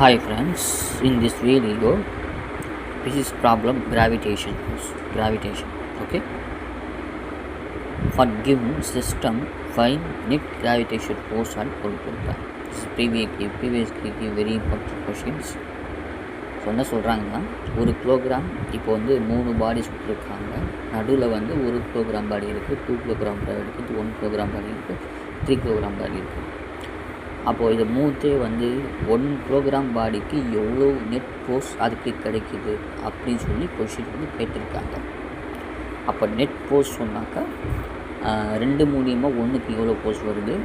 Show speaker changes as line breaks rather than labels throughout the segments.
Hi friends, in this video, this is problem gravitation. Okay. For given system, find net gravitation force and pull program. This is previous very important questions. So என்ன சொல்கிறாங்கன்னா, ஒரு program இப்போ வந்து 3 பாடி சுற்றிருக்காங்க. நடுவில் வந்து ஒரு program பாடி இருக்குது, 2 program பாடி இருக்குது, 1 ப்ரோக்ராம் பாடி இருக்குது, 3 ப்ரோக்ராம் பாடி இருக்குது. அப்போது இது மூத்தே வந்து 1 ப்ரோக்ராம் பாடிக்கு எவ்வளோ நெட் ஃபோர்ஸ் அதுக்கு கிடைக்குது அப்படின்னு சொல்லி கொஷின் வந்து கேட்டிருக்காங்க. அப்போ நெட் ஃபோர்ஸ் சொன்னாக்கா 2 மூலியமாக 1க்கு எவ்வளோ ஃபோர்ஸ் வருது,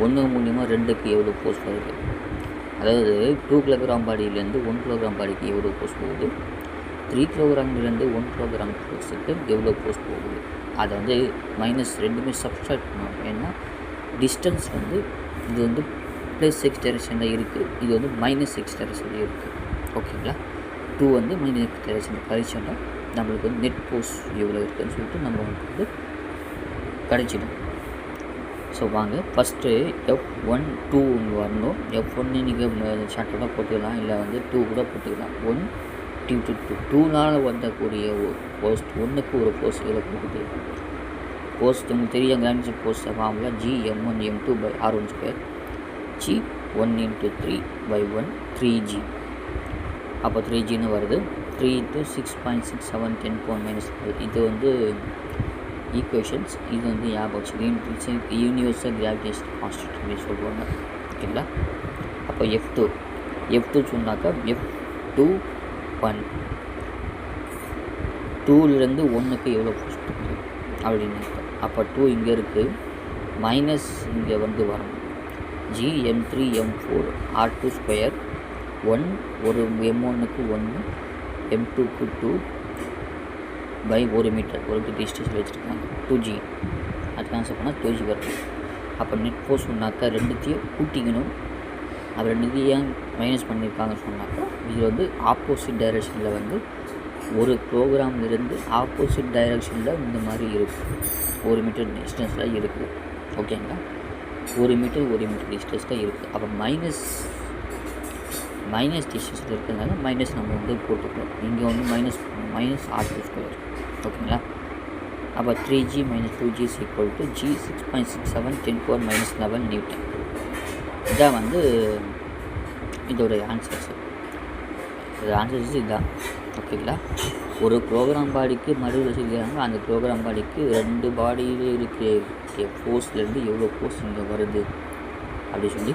1 மூலியமாக 2க்கு எவ்வளோ ஃபோர்ஸ் வருது, அதாவது 2 கிலோகிராம் பாடியிலேருந்து 1 கிலோகிராம் பாடிக்கு எவ்வளோ ஃபோர்ஸ் போகுது, 3 கிலோகிராம்லேருந்து 1 கிலோகிராம் ஃபோர்ஸுக்கு எவ்வளோ ஃபோர்ஸ் போகுது, அதை வந்து மைனஸ் ரெண்டுமே சப்ஸ்ட்ராக்ட் பண்ணணும். ஏன்னா டிஸ்டன்ஸ் வந்து இது வந்து +6 டைரக்ஷனில் இருக்குது, இது வந்து -6 டைரக்ஷனில் இருக்குது. ஓகேங்களா, 2 வந்து -6 டைரக்ஷன் கழிச்சோன்னா நம்மளுக்கு வந்து நெட் ஃபோர்ஸ் எவ்வளோ இருக்குதுன்னு சொல்லிட்டு நம்ம வந்து கிடைச்சிடும். ஸோ வாங்க ஃபஸ்ட்டு F1 2 வரணும். F1 நீங்கள் ஷார்ட்டாக போட்டுக்கலாம், இல்லை வந்து 2 கூட போட்டுக்கலாம். 1 2 2னால் வந்தக்கூடிய ஃபோர்ஸ் 1க்கு ஒரு ஃபோர்ஸ் எவ்வளோ கொடுக்குது. ஃபோர்ஸ் உங்களுக்கு தெரியும், gravitation force formula G m1m2/r1² G 1 × 3/1 3G. அப்போ 3Gன்னு வருது. 3 × 6.67 10⁻⁻⁴ இது வந்து ஈக்குவேஷன்ஸ். இது வந்து ஞாபகம் யூனிவர்சல் கிராவிடேஷன் கான்ஸ்டன்ட் அப்படின்னு சொல்லுவாங்க. ஓகேங்களா, அப்போ F2 சொன்னாக்கா F2 1 2லேருந்து 1க்கு எவ்வளோ ஃபோர்ஸ் கொடுக்குது அப்படின்னு. அப்போ 2 இங்கே இருக்குது, மைனஸ் இங்கே வந்து வரணும். Gm3m4 r2² 1 ஒரு m1க்கு 1 m2க்கு 2/1 மீட்டர் ஒரு டிஸ்டன்ஸில் வச்சுருக்காங்க. 2G அது கேன்சல் பண்ணால் 2G வருது. அப்போ நெட் ஃபோர்ஸ் சொன்னாக்கா ரெண்டுத்தையும் கூட்டிக்கணும். அது ரெண்டுத்தையும் ஏன் மைனஸ் பண்ணியிருக்காங்கன்னு சொன்னாக்கா, இது வந்து ஆப்போசிட் டைரெக்ஷனில் வந்து ஒரு ப்ரோக்ராம்லேருந்து ஆப்போசிட் டைரெக்ஷனில் இந்த மாதிரி இருக்குது, 1 மீட்டர் டிஸ்டன்ஸில் இருக்குது. ஓகேங்களா, 1 மீட்டர் டிஸ்டன்ஸில் இருக்குது. அப்போ மைனஸ் டிஸ்டன்ஸில் இருக்கிறதுனால மைனஸ் நம்ம வந்து போட்டுக்கிறோம். இங்கே வந்து மைனஸ் r2². ஓகேங்களா, அப்போ 3G - 2G = G 6.67 10⁻⁻11 நியூட்டன். இதான் வந்து இதோடைய ஆன்சர்ஸ். இது ஆன்சர்ஸ் இதுதான். ஓகேங்களா, ஒரு ப்ரோக்ராம் பாடிக்கு மறுபடியும் வச்சுருக்காங்க. அந்த ப்ரோக்ராம் பாடிக்கு 2 பாடியில் இருக்கிற ஃபோர்ஸ்லேருந்து எவ்வளோ ஃபோர்ஸ் இங்கே வருது அப்படி சொல்லி